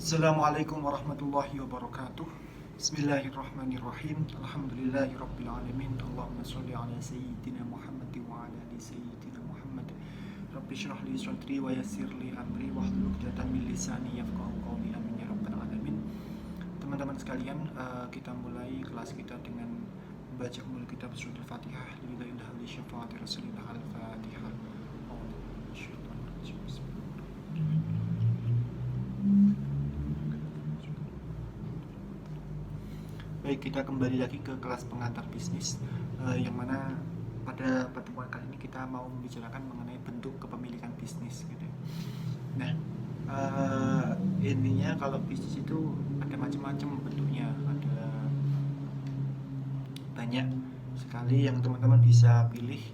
Assalamualaikum warahmatullahi wabarakatuh. Bismillahirrahmanirrahim. Alhamdulillahirrabbilalamin. Allahumma sholli ala sayyidina Muhammad wa ala ali sayyidina Muhammad. Rabbi shrah li sadri wa yassir li amri wahlul 'uqdatam min lisani yafqahu qawli. Amin ya rabbal alamin. Teman-teman sekalian, kita mulai kelas kita dengan membaca umul kitab surat Al-Fatihah. Lillahi li syafaati Rasulillah Al-Fatihah. Baik, kita kembali lagi ke kelas pengantar bisnis, yang mana pada pertemuan kali ini kita mau membicarakan mengenai bentuk kepemilikan bisnis gitu. Nah, intinya kalau bisnis itu ada macam-macam bentuknya, ada banyak sekali yang teman-teman bisa pilih,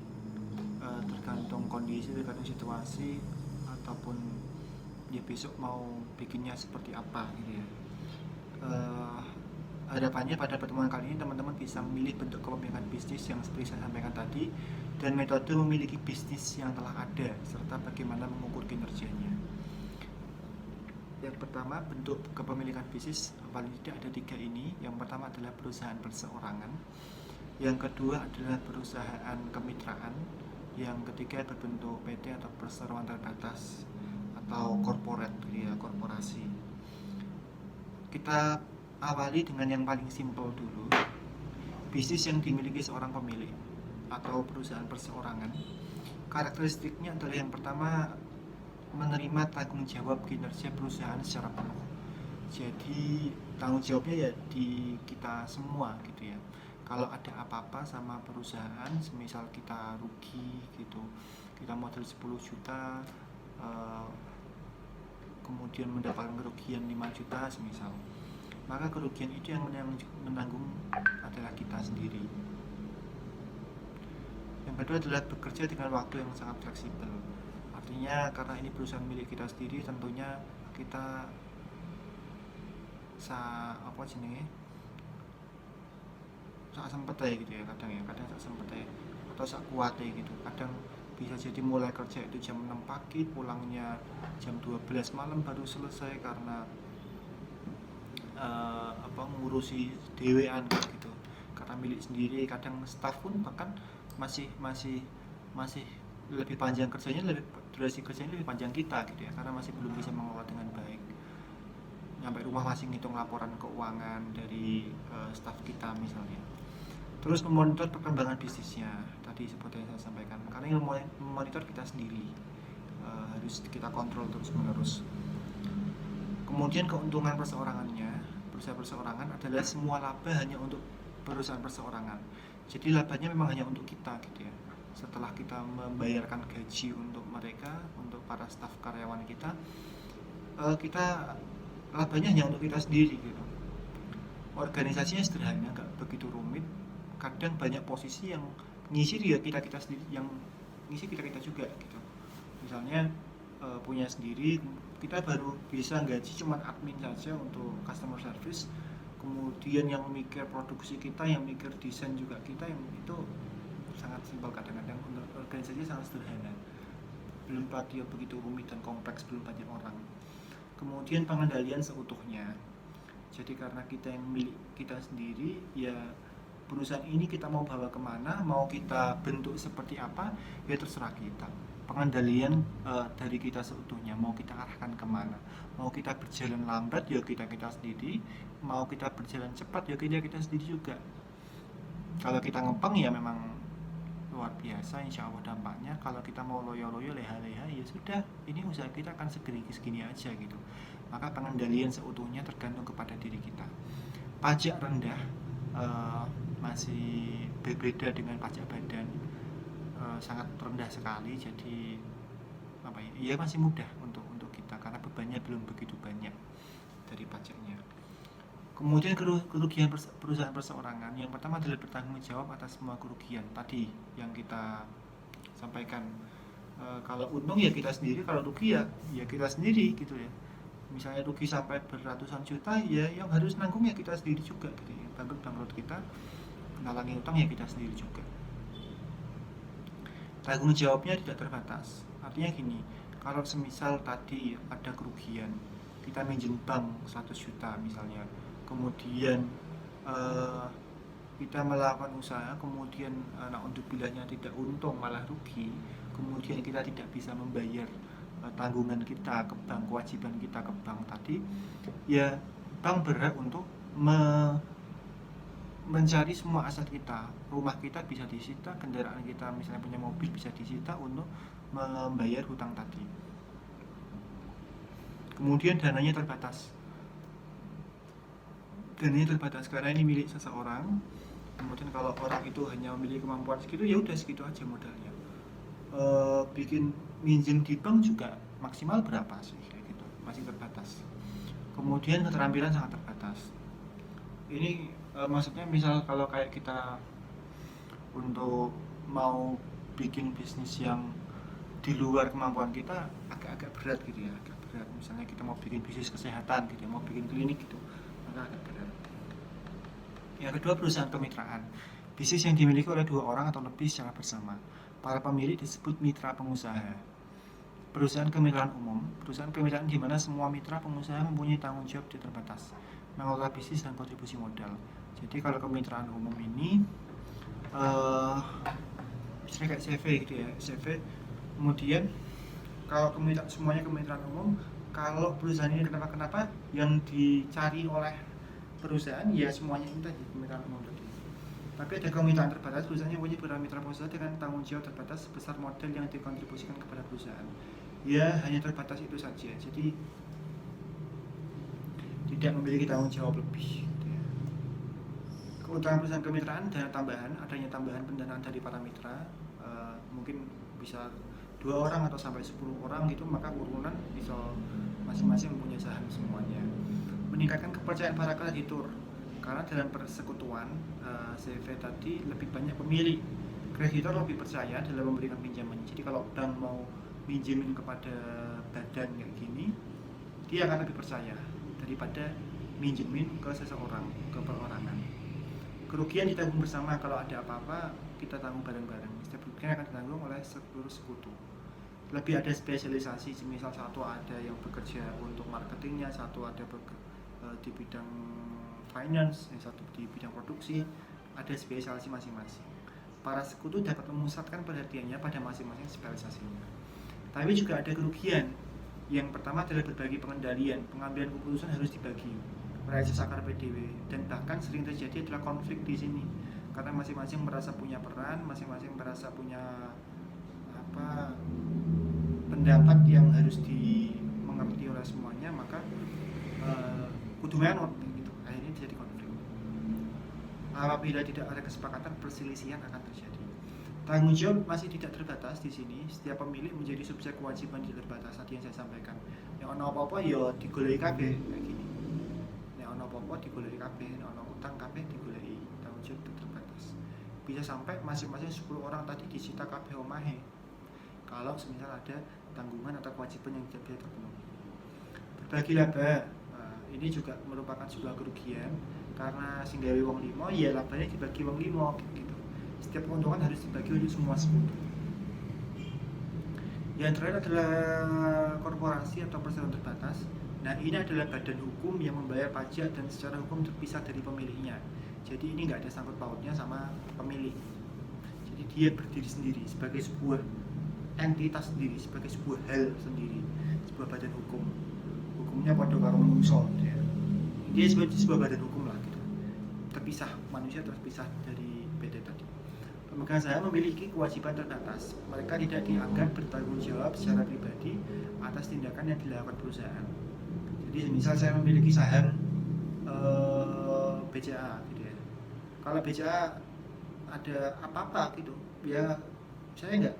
tergantung kondisi, tergantung situasi, ataupun ya besok mau bikinnya seperti apa gitu ya. Harapannya pada pertemuan kali ini teman-teman bisa memilih bentuk kepemilikan bisnis yang seperti saya sampaikan tadi, dan metode memiliki bisnis yang telah ada, serta bagaimana mengukur kinerjanya. Yang pertama, bentuk kepemilikan bisnis paling tidak ada 3 ini. Yang pertama adalah perusahaan perseorangan, yang kedua adalah perusahaan kemitraan, yang ketiga berbentuk PT atau perseroan terbatas atau corporate ya, korporasi. Kita awali dengan yang paling simpel dulu. Bisnis yang dimiliki seorang pemilik atau perusahaan perseorangan, karakteristiknya adalah yang pertama, menerima tanggung jawab kinerja perusahaan secara penuh. Jadi tanggung jawabnya ya di kita semua gitu ya. Kalau ada apa-apa sama perusahaan, semisal kita rugi gitu, kita modal 10 juta, kemudian mendapatkan kerugian 5 juta semisal, maka kerugian itu yang menanggung adalah kita sendiri. Yang kedua adalah bekerja dengan waktu yang sangat fleksibel. Artinya karena ini perusahaan milik kita sendiri, tentunya kita sak sempet ya gitu ya, kadang sak sempet ya, atau sak kuat ya gitu. Kadang bisa jadi mulai kerja itu jam 6 pagi, pulangnya jam 12 malam baru selesai karena ngurusi dewean gitu, karena milik sendiri. Kadang staff pun bahkan masih lebih panjang kerjanya, durasi kerjanya lebih panjang kita gitu ya, karena masih belum bisa mengelola dengan baik. Sampai rumah masih ngitung laporan keuangan dari staff kita misalnya. Terus memonitor perkembangan bisnisnya tadi seperti yang saya sampaikan, karena yang memonitor kita sendiri, harus kita kontrol terus menerus. Kemudian keuntungan perseorangannya, perusahaan perseorangan adalah semua laba hanya untuk perusahaan perseorangan. Jadi labanya memang hanya untuk kita gitu ya. Setelah kita membayarkan gaji untuk mereka, untuk para staf karyawan kita, kita labanya hanya untuk kita sendiri gitu. Organisasinya sederhana, nggak begitu rumit. Kadang banyak posisi yang ngisi ya kita sendiri, yang ngisi kita juga gitu. Misalnya punya sendiri, kita baru bisa gaji cuma admin saja untuk customer service, kemudian yang mikir produksi kita, yang mikir desain juga kita, yang itu sangat simpel. Kadang-kadang untuk organisasi sangat sederhana, belum pada begitu rumit dan kompleks, belum banyak orang. Kemudian pengendalian seutuhnya, jadi karena kita yang milik kita sendiri ya, perusahaan ini kita mau bawa kemana, mau kita bentuk seperti apa ya terserah kita. Pengendalian dari kita seutuhnya, mau kita arahkan kemana, mau kita berjalan lambat ya kita sendiri, mau kita berjalan cepat ya kita sendiri juga. Kalau kita ngepeng ya memang luar biasa insya Allah dampaknya. Kalau kita mau loyo-loyo, leha-leha, ya sudah, ini usaha kita akan segini aja gitu. Maka pengendalian seutuhnya tergantung kepada diri kita. Pajak rendah, masih berbeda dengan pajak badan, sangat rendah sekali. Jadi ya masih mudah untuk kita, karena bebannya belum begitu banyak dari pajaknya. Kemudian kerugian perusahaan perseorangan, yang pertama adalah bertanggung jawab atas semua kerugian tadi yang kita sampaikan. Kalau untung ya kita sendiri, kalau rugi ya kita sendiri gitu ya. Misalnya rugi sampai beratusan juta, ya yang harus nanggung ya kita sendiri juga gitu ya. Bangkrut kita, nalangi utang ya kita sendiri juga. Tanggung jawabnya tidak terbatas. Artinya gini, kalau semisal tadi ada kerugian, kita minjem bank 100 juta misalnya, kemudian eh, kita melakukan usaha, kemudian untuk bilahnya tidak untung malah rugi, kemudian kita tidak bisa membayar tanggungan kita ke bank, kewajiban kita ke bank tadi, ya bank berhak untuk mencari semua aset kita. Rumah kita bisa disita, kendaraan kita misalnya punya mobil bisa disita untuk membayar hutang tadi. Kemudian dananya terbatas karena ini milik seseorang. Kemudian kalau orang itu hanya memiliki kemampuan segitu, ya udah segitu aja modalnya. Bikin minjem di bank juga maksimal berapa sih kayak gitu, masih terbatas. Kemudian keterampilan sangat terbatas. Ini maksudnya misal kalau kayak kita untuk mau bikin bisnis yang di luar kemampuan kita agak-agak berat gitu ya, agak berat. Misalnya kita mau bikin bisnis kesehatan gitu ya, mau bikin klinik gitu, maka agak berat. Yang kedua, perusahaan kemitraan. Bisnis yang dimiliki oleh 2 orang atau lebih secara bersama. Para pemilik disebut mitra pengusaha. Perusahaan kemitraan umum. Perusahaan kemitraan di mana semua mitra pengusaha mempunyai tanggung jawab tidak terbatas, mengelola bisnis dan kontribusi modal. Jadi kalau kemitraan umum ini misalnya kayak CV gitu ya, CV. Kemudian kalau semuanya kemitraan umum, kalau perusahaan ini kenapa-kenapa, yang dicari oleh perusahaan ya semuanya ini tadi kemitraan umum tadi. Tapi ada kemitraan terbatas, perusahaannya punya mitra pengusaha dengan tanggung jawab terbatas sebesar modal yang dikontribusikan kepada perusahaan. Ya hanya terbatas itu saja, jadi tidak memiliki tanggung jawab lebih. Keuntungan perusahaan kemitraan, dana tambahan, adanya tambahan pendanaan dari para mitra, mungkin bisa 2 orang atau sampai 10 orang gitu, maka urunan bisa masing-masing mempunyai saham semuanya. Meningkatkan kepercayaan para kreditur, karena dalam persekutuan CV tadi lebih banyak pemilik, kreditor lebih percaya dalam memberikan pinjaman. Jadi kalau bank mau minjemin kepada badan kayak gini, dia akan lebih percaya daripada minjemin ke seseorang, ke perorangan. Kerugian ditanggung bersama, kalau ada apa-apa kita tanggung bareng-bareng. Setiap kerugian akan ditanggung oleh seluruh sekutu. Lebih ada spesialisasi, misal satu ada yang bekerja untuk marketingnya, satu ada di bidang finance, yang satu di bidang produksi, ada spesialisasi masing-masing. Para sekutu dapat memusatkan perhatiannya pada masing-masing spesialisasinya. Tapi juga ada kerugian. Yang pertama adalah berbagi pengendalian, pengambilan keputusan harus dibagi, meraih sakar PDW, dan bahkan sering terjadi adalah konflik di sini karena masing-masing merasa punya peran, masing-masing merasa punya pendapat yang harus dimengerti oleh semuanya, maka kudu menurut gitu. Akhirnya jadi konflik. Apabila tidak ada kesepakatan, perselisihan akan terjadi. Tanggung jawab masih tidak terbatas di sini. Setiap pemilik menjadi subjek kewajiban tidak terbatas. Tadi yang saya sampaikan. Nek ono apa-apa ya digoleki kabeh kayak gini. Nek ono apa-apa digoleki kabeh, nek ono utang kabeh digoleki. Tanggung jawab tidak terbatas. Bisa sampai masing-masing 10 orang tadi disita kabeh omahe. Kalau semisal ada tanggungan atau kewajiban yang tidak bisa terpenuhi. Berbagi laba, ini juga merupakan sebuah kerugian karena singgawi wong limo, ya labanya dibagi wong limo gitu. Setiap keuntungan harus dibagi untuk semua sekutu. Yang terakhir adalah korporasi atau perseroan terbatas. Nah, ini adalah badan hukum yang membayar pajak dan secara hukum terpisah dari pemiliknya. Jadi ini nggak ada sangkut pautnya sama pemilik. Jadi dia berdiri sendiri sebagai sebuah entitas sendiri, sebagai sebuah hal sendiri, sebuah badan hukum. Hukumnya pada karo manusia gitu ya. Dia sebagai sebuah badan hukum lah gitu. Terpisah, manusia terpisah dari PT tadi. Pemegang saham memiliki kewajiban terbatas. Mereka tidak dianggap bertanggung jawab secara pribadi atas tindakan yang dilakukan perusahaan. Jadi misal saya memiliki saham BCA gitu ya. Kalau BCA ada apa-apa gitu, ya saya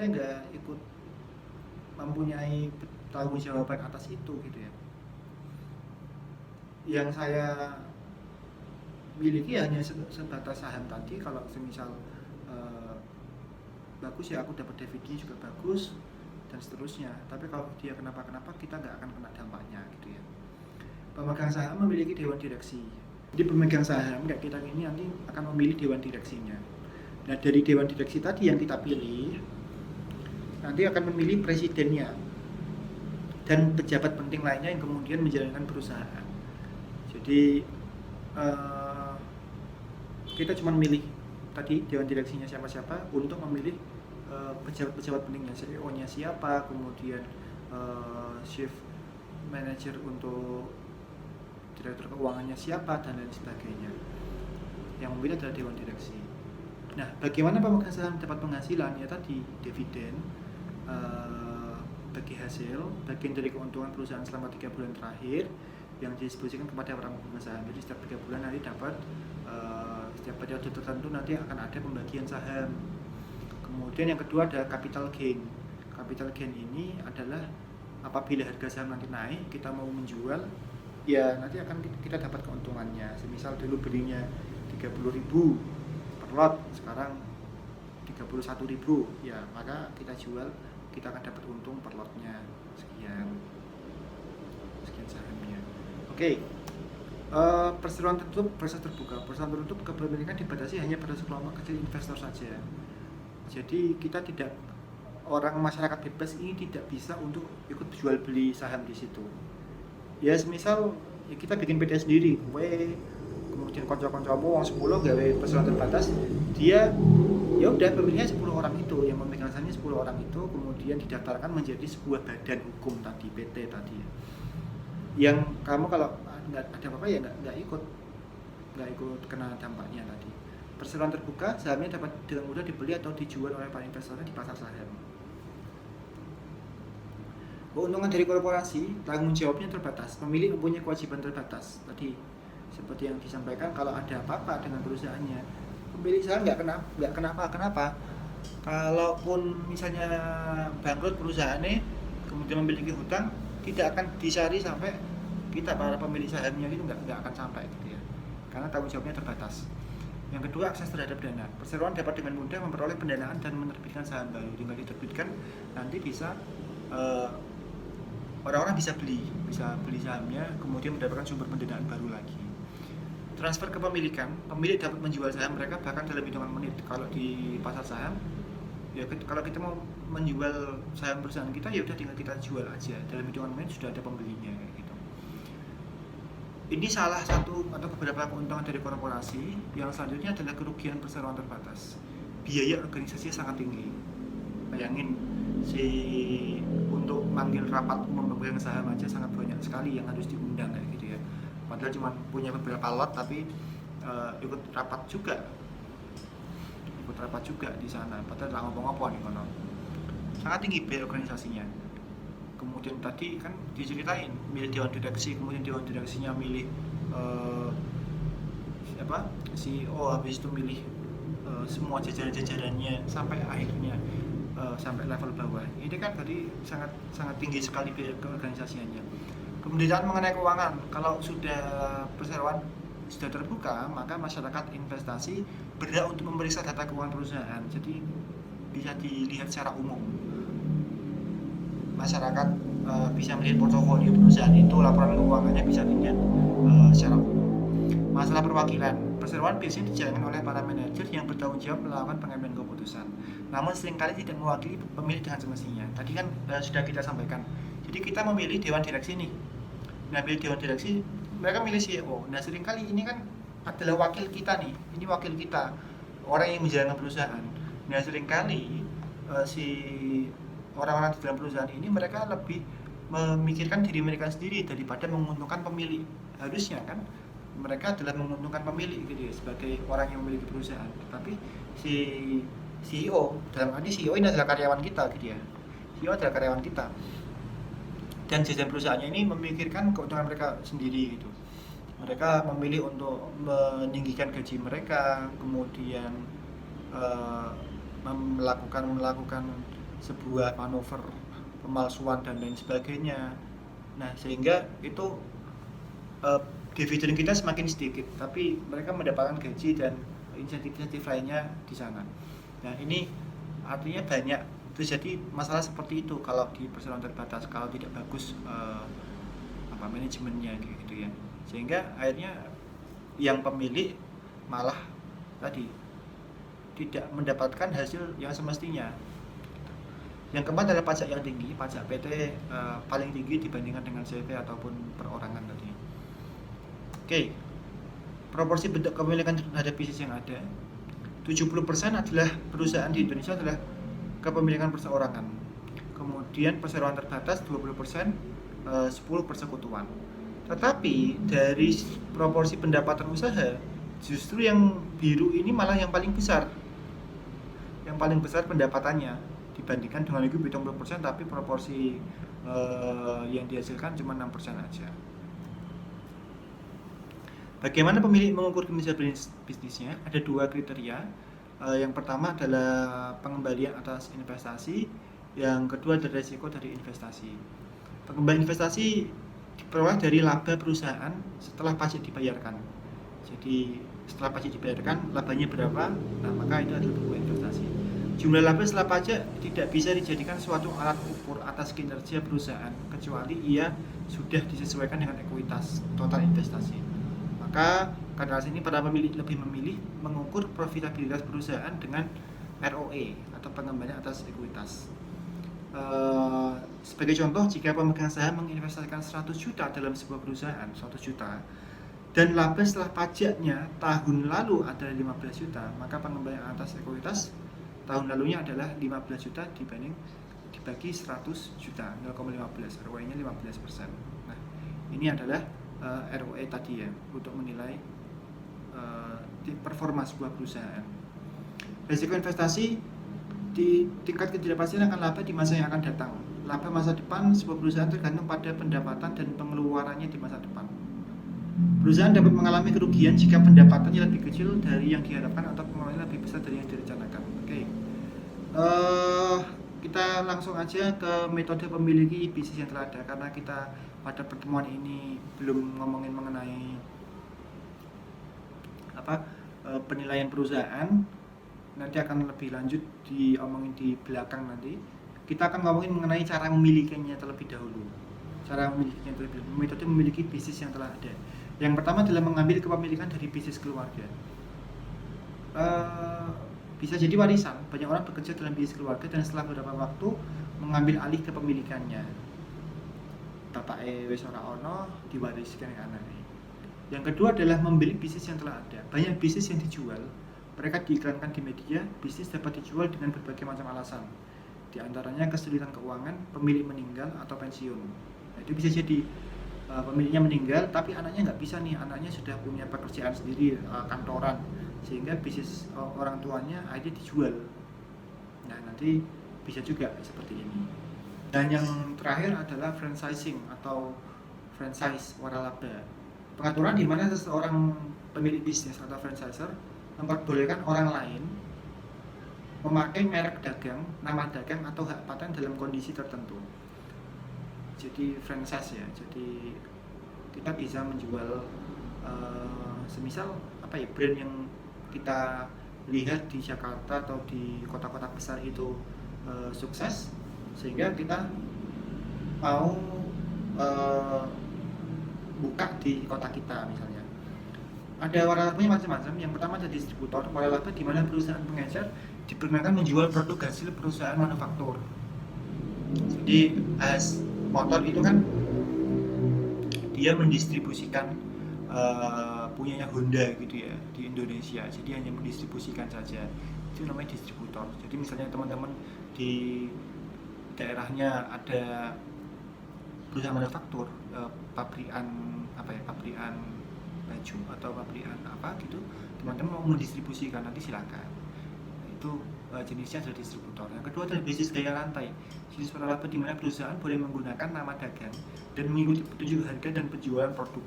nggak ikut mempunyai tanggung jawaban atas itu gitu ya. Yang saya miliki hanya sebatas saham tadi. Kalau semisal bagus ya aku dapat dividen juga bagus dan seterusnya. Tapi kalau dia kenapa-kenapa kita nggak akan kena dampaknya gitu ya. Pemegang saham memiliki dewan direksi. Jadi pemegang saham kayak kita ini nanti akan memilih dewan direksinya. Nah dari dewan direksi tadi yang kita pilih nanti akan memilih presidennya dan pejabat penting lainnya yang kemudian menjalankan perusahaan. Jadi kita cuma milih tadi dewan direksinya siapa-siapa untuk memilih pejabat-pejabat pentingnya, CEO-nya siapa, kemudian chief manager untuk direktur keuangannya siapa, dan lain sebagainya. Yang memilih adalah dewan direksi. Nah, bagaimana pemegang saham dapat penghasilan? Ya tadi, dividen, bagi hasil, bagian dari keuntungan perusahaan selama 3 bulan terakhir yang didistribusikan kepada para pemegang saham. Jadi setiap 3 bulan nanti dapat setiap periode tertentu nanti akan ada pembagian saham. Kemudian yang kedua ada capital gain. Capital gain ini adalah apabila harga saham nanti naik, kita mau menjual, ya nanti akan kita dapat keuntungannya. Semisal dulu belinya 30.000 per lot, sekarang 31.000, ya maka kita jual, kita akan dapat untung per lotnya sekian sahamnya. Oke. Perseroan tertutup versus terbuka. Perseroan tertutup kepemilikan dibatasi hanya pada sekelompok kecil investor saja. Jadi kita tidak, orang masyarakat bebas ini tidak bisa untuk ikut jual beli saham di situ. Ya semisal ya kita bikin PD sendiri, kemudian konco-koncomu wong 10 gawe perseroan terbatas, dia ya udah pemilihnya 10 orang itu, yang memegang sahamnya 10 orang itu, kemudian didaftarkan menjadi sebuah badan hukum tadi, PT tadi. Yang kamu kalau nggak ada apa-apa ya nggak ikut kena dampaknya tadi. Perseroan terbuka, sahamnya dapat dengan mudah dibeli atau dijual oleh para investor di pasar saham. Keuntungan dari korporasi, tanggung jawabnya terbatas, pemilik mempunyai kewajiban terbatas. Tadi seperti yang disampaikan, kalau ada apa-apa dengan perusahaannya, pemilik saham nggak kenapa. Kalaupun misalnya bangkrut perusahaannya, kemudian memiliki hutang, tidak akan dicari sampai kita para pemilik sahamnya itu nggak akan sampai gitu ya, karena tanggung jawabnya terbatas. Yang kedua, akses terhadap dana. Perseroan dapat dengan mudah memperoleh pendanaan dan menerbitkan saham baru. Tinggal diterbitkan, nanti bisa orang-orang bisa beli sahamnya, kemudian mendapatkan sumber pendanaan baru lagi. Transfer kepemilikan, pemilik dapat menjual saham mereka bahkan dalam hitungan menit. Kalau di pasar saham, ya kalau kita mau menjual saham perusahaan kita, ya udah tinggal kita jual aja, dalam hitungan menit sudah ada pembelinya kayak gitu. Ini salah satu atau beberapa keuntungan dari korporasi. Yang selanjutnya adalah kerugian perseroan terbatas. Biaya organisasinya sangat tinggi. Bayangin, untuk manggil rapat umum pemegang saham aja sangat banyak sekali yang harus diundang kayak gitu ya. Padahal cuma punya beberapa lot, tapi ikut rapat juga di sana. Padahal nggak ngomong-ngomong nih kono. Sangat tinggi biaya organisasinya. Kemudian tadi kan diceritain milih dewan direksi, kemudian dewan direksinya milih CEO, habis itu milih semua jajaran-jajarannya sampai akhirnya sampai level bawah. Ini kan tadi sangat tinggi sekali biaya keorganisasiannya. Pemberitaan mengenai keuangan, kalau sudah perseroan sudah terbuka, maka masyarakat investasi berhak untuk memeriksa data keuangan perusahaan. Jadi bisa dilihat secara umum. Masyarakat bisa melihat portofolio perusahaan itu, laporan keuangannya bisa dilihat secara umum. Masalah perwakilan, perseroan biasanya dijalankan oleh para manajer yang bertanggung jawab melakukan pengambilan keputusan, namun seringkali tidak mewakili pemilik dengan semestinya. Tadi kan sudah kita sampaikan. Jadi kita memilih dewan direksi nih, ngambil dewan direksi, mereka milih CEO. Nah seringkali ini kan adalah wakil kita nih, ini wakil kita, orang yang menjalankan perusahaan. Nah seringkali si orang-orang di dalam perusahaan ini mereka lebih memikirkan diri mereka sendiri daripada menguntungkan pemilik. Harusnya kan mereka adalah menguntungkan pemilik gitu ya, sebagai orang yang memiliki perusahaan. Tapi si CEO, dalam arti CEO ini adalah karyawan kita gitu ya. CEO adalah karyawan kita. Dan jajaran perusahaannya ini memikirkan keuntungan mereka sendiri gitu. Mereka memilih untuk meninggikan gaji mereka, kemudian melakukan sebuah manuver pemalsuan dan lain sebagainya. Nah sehingga itu dividen kita semakin sedikit, tapi mereka mendapatkan gaji dan insentif-insentif lainnya di sana. Nah ini artinya banyak terjadi masalah seperti itu kalau di perseroan terbatas, kalau tidak bagus manajemennya gitu ya, sehingga akhirnya yang pemilik malah tadi tidak mendapatkan hasil yang semestinya. Yang keempat adalah pajak yang tinggi, pajak PT paling tinggi dibandingkan dengan CV ataupun perorangan tadi. Oke, proporsi bentuk kepemilikan terhadap bisnis yang ada, 70% adalah perusahaan di Indonesia adalah kepemilikan perseorangan. Kemudian perseroan terbatas 20%, 10 persekutuan. Tetapi dari proporsi pendapatan usaha, justru yang biru ini malah yang paling besar. Yang paling besar pendapatannya dibandingkan dengan itu 70%, tapi proporsi yang dihasilkan cuma 6% aja. Bagaimana pemilik mengukur kinerja bisnisnya? Ada 2 kriteria. Yang pertama adalah pengembalian atas investasi, yang kedua adalah risiko dari investasi. Pengembalian investasi diperoleh dari laba perusahaan setelah pajak dibayarkan. Jadi setelah pajak dibayarkan, labanya berapa? Nah, maka itu adalah bentuk investasi. Jumlah laba setelah pajak tidak bisa dijadikan suatu alat ukur atas kinerja perusahaan kecuali ia sudah disesuaikan dengan ekuitas total investasi. Maka karena ini para pemilik lebih memilih mengukur profitabilitas perusahaan dengan ROE atau pengembalian atas ekuitas. Sebagai contoh, jika pemegang saham menginvestasikan 100 juta dalam sebuah perusahaan, 100 juta, dan laba setelah pajaknya tahun lalu adalah 15 juta, maka pengembalian atas ekuitas tahun lalunya adalah 15 juta dibagi 100 juta, 0,15, ROE-nya 15%. Nah, ini adalah ROE tadi ya, untuk menilai performa sebuah perusahaan. Risiko investasi di tingkat ketidakpastian akan laba di masa yang akan datang. Laba masa depan sebuah perusahaan tergantung pada pendapatan dan pengeluarannya di masa depan. Perusahaan dapat mengalami kerugian jika pendapatannya lebih kecil dari yang diharapkan atau pengeluarannya lebih besar dari yang direncanakan. Oke. Kita langsung aja ke metode memiliki bisnis yang telah ada, karena kita pada pertemuan ini belum ngomongin mengenai penilaian perusahaan. Nanti akan lebih lanjut diomongin di belakang nanti. Kita akan ngomongin mengenai cara memilikinya terlebih dahulu. Metode memiliki bisnis yang telah ada. Yang pertama adalah mengambil kepemilikan dari bisnis keluarga. Bisa jadi warisan. Banyak orang bekerja dalam bisnis keluarga dan setelah beberapa waktu mengambil alih kepemilikannya. Bapak wis ora ono, diwariskan ke anaknya. Yang kedua adalah membeli bisnis yang telah ada. Banyak bisnis yang dijual, mereka diiklankan di media. Bisnis dapat dijual dengan berbagai macam alasan. Di antaranya kesulitan keuangan, pemilik meninggal atau pensiun. Nah, itu bisa jadi pemiliknya meninggal, tapi anaknya nggak bisa nih, anaknya sudah punya pekerjaan sendiri, kantoran, sehingga bisnis orang tuanya akhirnya dijual. Nah, nanti bisa juga seperti ini. Dan yang terakhir adalah franchising atau franchise waralaba. Pengaturan di mana seseorang pemilik bisnis atau franchiser memperbolehkan orang lain memakai merek dagang, nama dagang atau hak paten dalam kondisi tertentu. Jadi franchise ya. Jadi kita bisa menjual semisal brand yang kita lihat di Jakarta atau di kota-kota besar itu sukses, sehingga kita mau buka di kota kita misalnya. Ada waralabanya macam-macam. Yang pertama ada distributor. Waralaba di mana perusahaan pengecer diperkenankan menjual produk hasil perusahaan manufaktur. Jadi motor itu kan dia mendistribusikan punyanya Honda gitu ya di Indonesia. Jadi hanya mendistribusikan saja. Itu namanya distributor. Jadi misalnya teman-teman di daerahnya ada perusahaan manufaktur, pabrikan baju atau pabrikan apa gitu, teman-teman mau mendistribusikan, nanti silakan. Itu jenisnya adalah distributor. Yang kedua adalah bisnis gaya rantai. Bisnis waralaba di mana perusahaan boleh menggunakan nama dagang dan mengikuti petunjuk harga dan penjualan produk.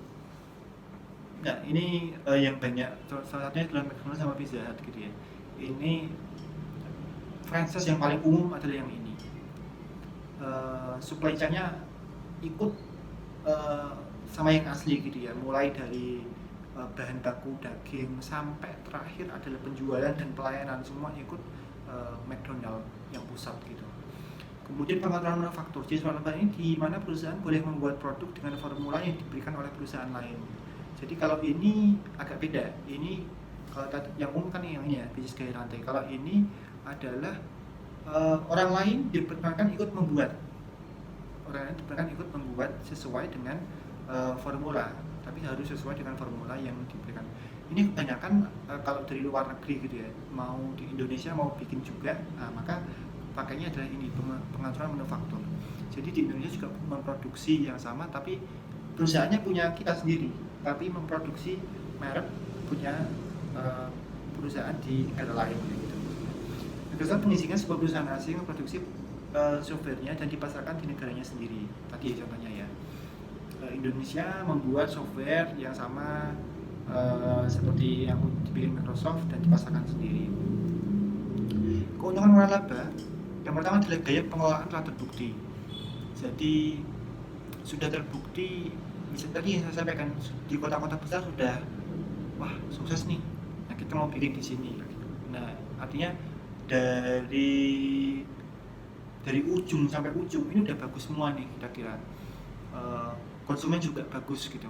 Nah, ini yang banyak, salah satunya adalah McDonald's sama Pizza Hut gitu ya. Ini franchise yang paling umum adalah yang ini. Supply chain-nya ikut sama yang asli gitu ya, mulai dari bahan baku daging sampai terakhir adalah penjualan dan pelayanan, semua ikut McDonald yang pusat gitu. Kemudian pengaturan manufaktur. Jenis waralaba ini di mana perusahaan boleh membuat produk dengan formula yang diberikan oleh perusahaan lain. Jadi kalau ini agak beda. Ini kalau yang umum kan yang ini ya, bisnis gaya rantai. Kalau ini adalah orang lain diperkenankan ikut membuat, orang lain diperkenankan ikut membuat sesuai dengan formula, tapi harus sesuai dengan formula yang diberikan. Ini kebanyakan kalau dari luar negeri gitu ya, mau di Indonesia mau bikin juga, maka pakainya adalah ini pengaturan manufaktur. Jadi di Indonesia juga memproduksi yang sama, tapi perusahaannya punya kita sendiri, tapi memproduksi merek punya perusahaan di negara lain gitu. Microsoft mengizinkan sebuah perusahaan asing memproduksi softwarenya dan dipasarkan di negaranya sendiri. Tadi contohnya ya, Indonesia membuat software yang sama seperti yang dibikin Microsoft dan dipasarkan sendiri. Keuntungan waralaba yang pertama adalah gaya pengelolaan telah terbukti. Jadi sudah terbukti, misalnya tadi yang saya sampaikan, di kota-kota besar sudah wah sukses nih, nah kita mau bikin di sini. Nah artinya dari ujung sampai ujung ini udah bagus semua nih, kita kira konsumen juga bagus gitu.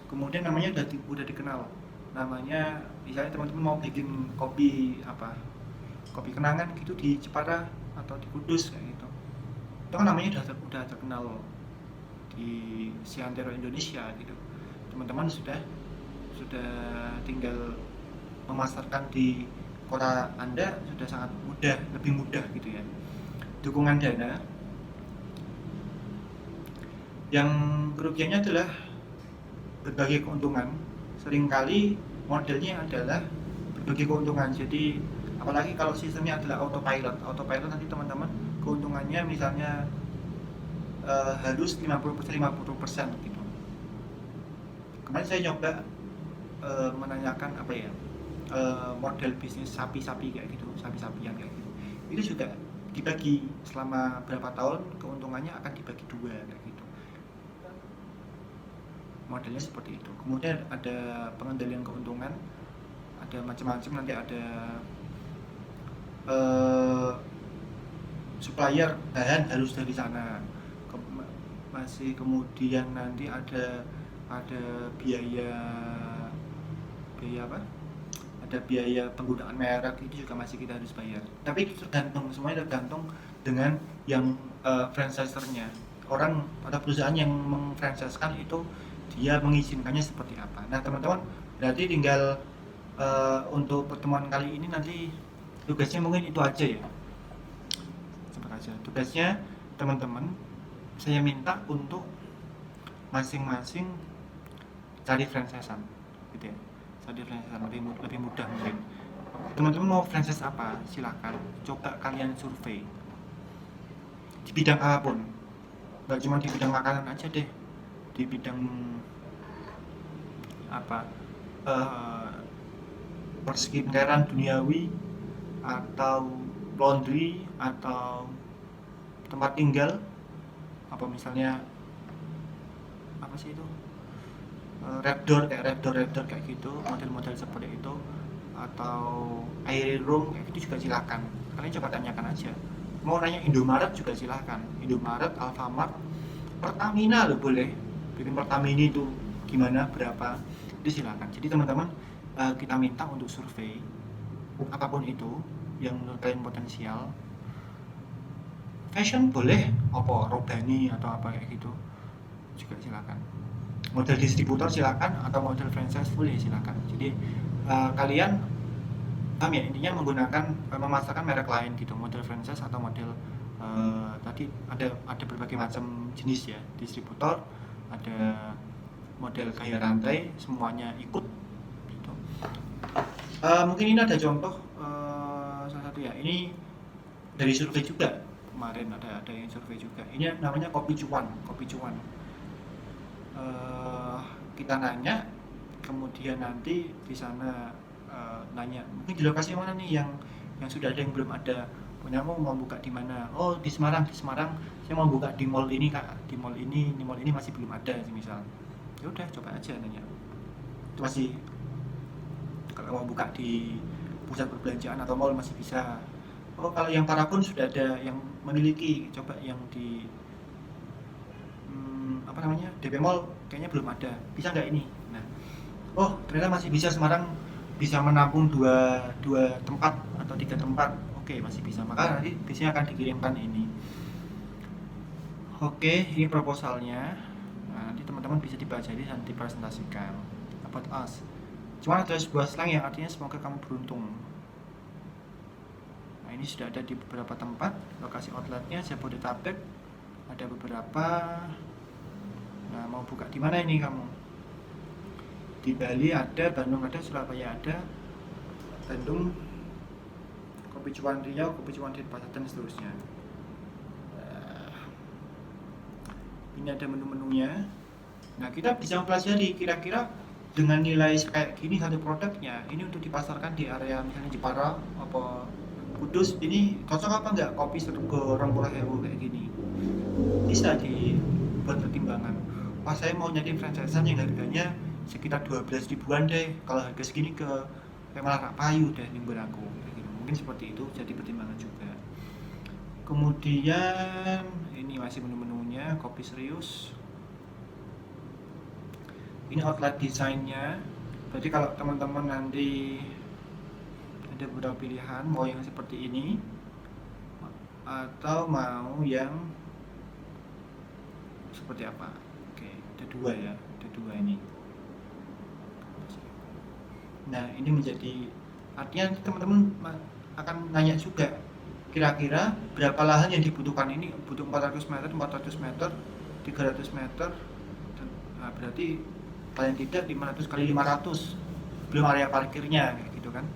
Kemudian namanya udah dikenal, namanya misalnya teman-teman mau bikin kopi kopi kenangan gitu di Jepara atau di Kudus kayak gitu, itu kan namanya udah terkenal di seantero Indonesia gitu. Teman-teman sudah tinggal memasarkan di kota Anda sudah sangat mudah, lebih mudah gitu ya. Dukungan dana, yang kerugiannya adalah berbagai keuntungan. Seringkali modelnya adalah berbagai keuntungan. Jadi apalagi kalau sistemnya adalah autopilot nanti teman-teman keuntungannya misalnya harus 50% gitu. Kemarin saya nyoba menanyakan model bisnis sapi-sapi kayak gitu, sapi-sapian kayak gitu. Itu juga dibagi selama berapa tahun, keuntungannya akan dibagi 2 kayak gitu. Modelnya seperti itu. Kemudian ada pengendalian keuntungan, ada macam-macam, nanti ada supplier bahan harus dari sana. Masih kemudian nanti ada biaya apa? Ada biaya penggunaan merek, itu juga masih kita harus bayar. Tapi itu semuanya tergantung dengan yang franchisernya. Orang atau perusahaan yang mengfranchisekan itu dia mengizinkannya seperti apa. Nah teman-teman berarti tinggal untuk pertemuan kali ini nanti tugasnya mungkin itu aja ya, sempat aja tugasnya teman-teman. Saya minta untuk masing-masing cari franchisean gitu ya, cari franchisean lebih mudah mungkin. Teman-teman mau franchise apa silakan, coba kalian survei di bidang apapun, nggak cuma di bidang makanan aja deh, di bidang perskincarean duniawi atau laundry atau tempat tinggal, misalnya Raptor kayak gitu, model-model seperti itu, atau Airy Room kayak gitu juga silakan. Kalian coba tanyakan aja. Mau nanya Indomaret juga silakan. Indomaret, Alfamart, Pertamina lo boleh. Bikin Pertamina itu gimana, berapa, itu silakan. Jadi teman-teman kita minta untuk survei apapun itu yang menurut kalian potensial. Fashion boleh, Robani atau apa kayak gitu juga silakan. Model distributor silakan, atau model franchise boleh silakan. Jadi kalian paham ya, intinya menggunakan memasarkan merek lain gitu, model franchise atau model tadi ada berbagai macam jenis ya, distributor, ada model kaya rantai, semuanya ikut gitu. Mungkin ini ada contoh salah satu ya, ini dari survei juga kemarin, ada yang survei juga. Ini namanya kopi cuan. Kita nanya, kemudian nanti di sana nanya mungkin di lokasi mana nih yang sudah ada, yang belum ada, punyamu mau buka di mana? Oh di Semarang saya mau buka di mall ini kak, di mall ini masih belum ada misal. Ya udah coba aja nanya, itu masih, kalau mau buka di pusat perbelanjaan atau mall masih bisa. Oh kalau yang Parabon sudah ada yang memiliki, coba yang di DP Mall kayaknya belum ada, bisa nggak ini? Nah, oh ternyata masih bisa, Semarang bisa menampung dua tempat atau 3 tempat. Oke, masih bisa, maka nanti biasanya akan dikirimkan ini. Oke, ini proposalnya. Nah, nanti teman-teman bisa dibaca ini dan dipresentasikan. About us. Cuma ada sebuah slang yang artinya semoga kamu beruntung. Nah, ini sudah ada di beberapa tempat. Lokasi outletnya Jabodetabek ada beberapa. Nah, mau buka di mana ini kamu? Di Bali ada, Bandung ada, Surabaya ada, Bandung, Kopi Cuan Riau, Kopi Cuan Denpasar dan seterusnya. Ini ada menu-menunya. Nah, kita bisa mempelajari kira-kira dengan nilai kayak gini satu produknya, ini untuk dipasarkan di area misalnya Jepara apa Kudus, ini cocok apa enggak kopi sergo 20.000 kayak gini. Bisa dibuat pertimbangan. Wah, saya mau nyari franchise-an yang harganya sekitar 12 ribuan deh. Kalau harga segini kayak malah rak payu deh nimber aku. Mungkin seperti itu, jadi pertimbangan juga. Kemudian ini masih menu-menunya, kopi serius. Ini outlet desainnya. Jadi kalau teman-teman nanti ada beberapa pilihan, mau yang seperti ini atau mau yang seperti apa. Oke, ada dua ya, ada dua ini. Nah, ini menjadi artinya teman-teman akan nanya juga, kira-kira berapa lahan yang dibutuhkan ini, butuh 400 meter, 400 meter, 300 meter. Nah, berarti paling tidak 500 kali 500, belum area parkirnya kayak gitu kan.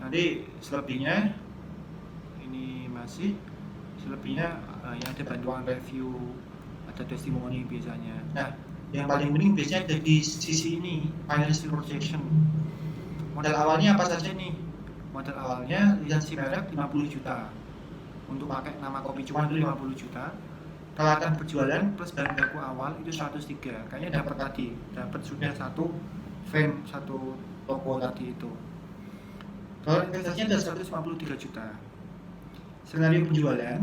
Nanti selebihnya ini masih selebihnya yang ada bantuan review, ada testimoni biasanya. Nah, yang paling penting biasanya ada di sisi ini, financial projection. Modal awalnya apa saja nih? Modal awalnya lisensi merek 50 juta. Untuk pakai nama Kopi Cuan itu 50 juta. Peralatan berjualan plus bahan baku awal itu 103. Kayaknya dapat sudah satu frame, satu toko tadi itu. Kalau investasinya ada 153 juta. Skenario penjualan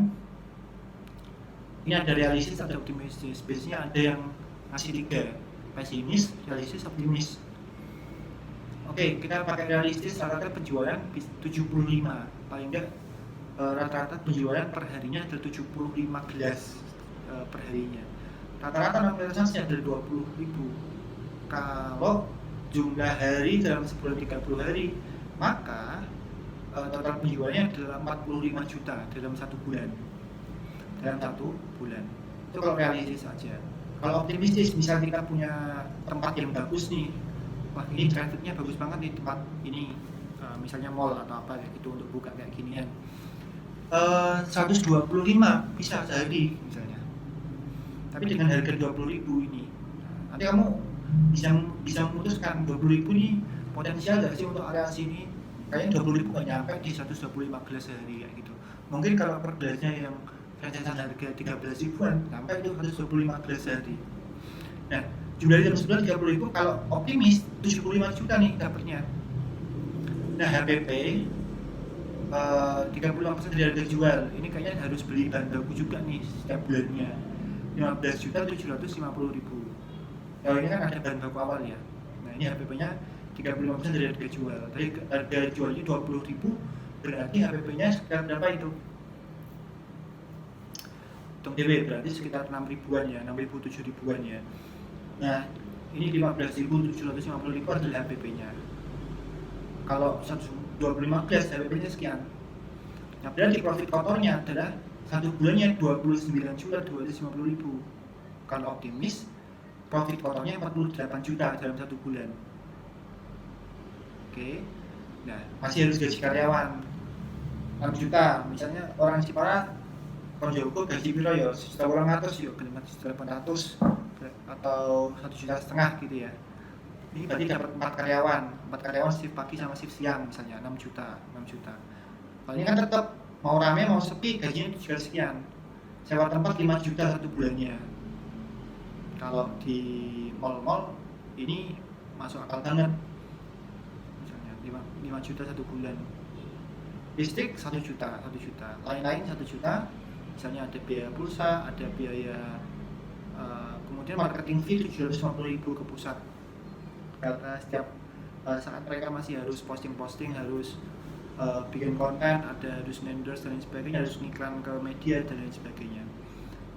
ini ada realistis, ada optimistis. Biasanya ada yang ngasih 3, pesimis, realistis, optimis. Oke, kita pakai realistis, rata-rata penjualan 75, paling enggak rata-rata penjualan per harinya ada 75 gelas per harinya. Rata-rata nominalisasi ada 20.000. Kalau jumlah hari dalam sebulan 30 hari, maka total penjualannya adalah 45 juta dalam 1 bulan. Dalam 1 bulan. Itu kalau realistis saja. Kalau optimistis, misal kita punya tempat yang bagus nih, wah ini trafficnya bagus banget nih tempat ini, misalnya mall atau apa kayak gitu untuk buka kayak ginian. 125 bisa sehari misalnya. Tapi dengan harga 20.000 ini, nanti kamu bisa memutuskan 20.000 ini potensial nggak sih untuk area sini? Kayaknya 20.000 nggak nyampe di 125 gelas sehari kayak gitu. Mungkin kalau per gelasnya yang franchise harga 13 ribuan, sampai itu 125 gelas sehari. Nah, jumlah dalam sebulan 30.000, kalau optimis 75 juta nih dapatnya. Nah, HPP 35% dari harga jual. Ini kayaknya harus beli bahan baku juga nih setiap bulannya. 15.750.000. Kalau ini kan ada bahan baku awal ya. Nah, ini HPP-nya 35% dari harga jual. Tadi harga jualnya 20.000, berarti HPP-nya sekitar berapa itu? Hitung DW berarti sekitar 6 ribuan ya, 6.000 7 ribuan ya. Nah, ini 15.750.000 adalah HPP-nya. Kalau 25 gelas HPP-nya sekian. Nah, berarti profit kotornya adalah satu bulannya 29.250.000. Kalau optimis, profit kotornya 48 juta dalam 1 bulan. Oke. Nah, masih harus gaji karyawan 6 juta. Misalnya orang Cipara konjogo gaji piro ya 1.800.000 ya, 1.800 atau 1,5 juta gitu ya. Ini berarti dapat 4 karyawan shift pagi sama shift siang misalnya 6 juta. Kalau ini kan tetap mau rame mau sepi gajinya juga sekian. Sewa tempat 5 juta 1 bulannya. Kalau di mall-mall ini masuk akal banget. Misalnya 5 juta 1 bulan. Listrik 1 juta. Lain-lain 1 juta. Misalnya ada biaya pulsa, ada biaya kemudian marketing fee 750.000 ke pusat. Karena setiap saat mereka masih harus posting, harus bikin konten, ada harus endorse dan lain sebagainya, harus iklan ke media dan lain sebagainya.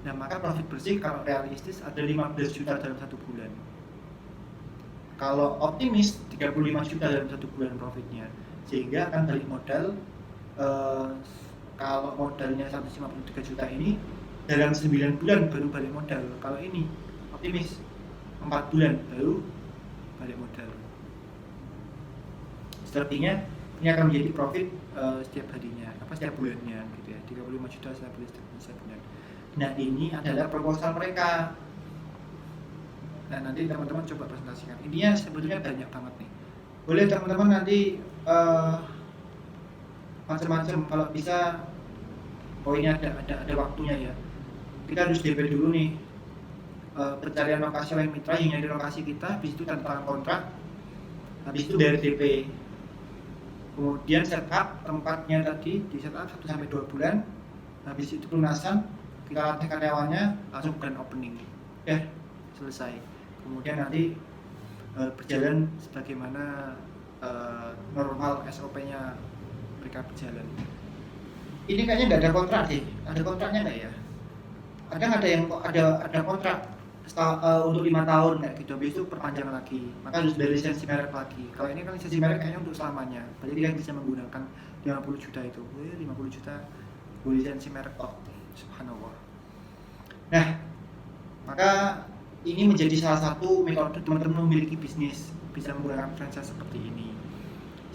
Nah, maka profit bersih kalau realistis ada 15 juta dalam 1 bulan. Kalau optimis 35 juta dalam 1 bulan profitnya, sehingga akan balik modal. Kalau modalnya 153 juta ini dalam 9 bulan baru balik modal. Kalau ini optimis 4 bulan baru balik modal. Sepertinya ini akan menjadi profit setiap harinya, setiap bulannya gitu ya, 35 juta setiap bulan. Nah, ini adalah proposal mereka. Nah, nanti teman-teman coba presentasikan. Intinya sebetulnya banyak banget nih. Boleh teman-teman nanti macam-macam, kalau bisa poinnya ada waktunya ya. Kita harus DP dulu nih, pencarian lokasi oleh mitra yang nyari lokasi kita, habis itu tanda tangan kontrak, habis itu bayar DP, kemudian setup tempatnya tadi, di setup 1-2 bulan, habis itu pelunasan, kita latih karyawannya, langsung grand opening, ya selesai. Kemudian nanti berjalan sebagaimana normal SOP-nya mereka berjalan. Ini kayaknya nggak ada kontrak deh, ada kontraknya nggak ya? Kadang ada yang ada kontrak untuk 5 tahun kayak gitu, habis itu perpanjang lagi, maka harus bayar lisensi merek lagi. Kalau ini kan lisensi merek kayaknya untuk selamanya, berarti dia bisa menggunakan 50 juta itu, 50 juta lisensi merek, subhanallah. Nah, maka ini menjadi salah satu metode teman-teman memiliki bisnis, bisa menggunakan franchise seperti ini.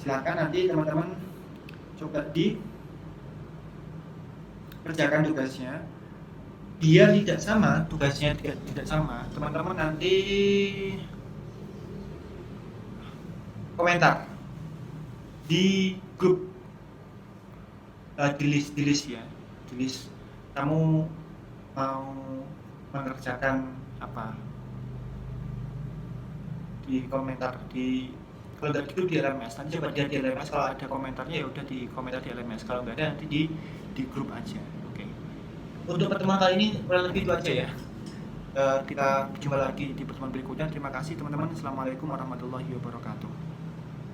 Silakan nanti teman-teman coba kerjakan tugasnya. Dia tidak sama, tugasnya tidak sama, teman-teman nanti komentar di grup, di list ya, di list kamu mau mengerjakan apa, di komentar, kalau nggak gitu di LMS, nanti coba dia di LMS, kalau ada komentarnya ya udah di komentar di LMS, kalau nggak ada nanti di grup aja. Untuk pertemuan kali ini kurang lebih itu aja ya. Kita jumpa lagi di pertemuan berikutnya. Terima kasih teman-teman. Assalamualaikum warahmatullahi wabarakatuh.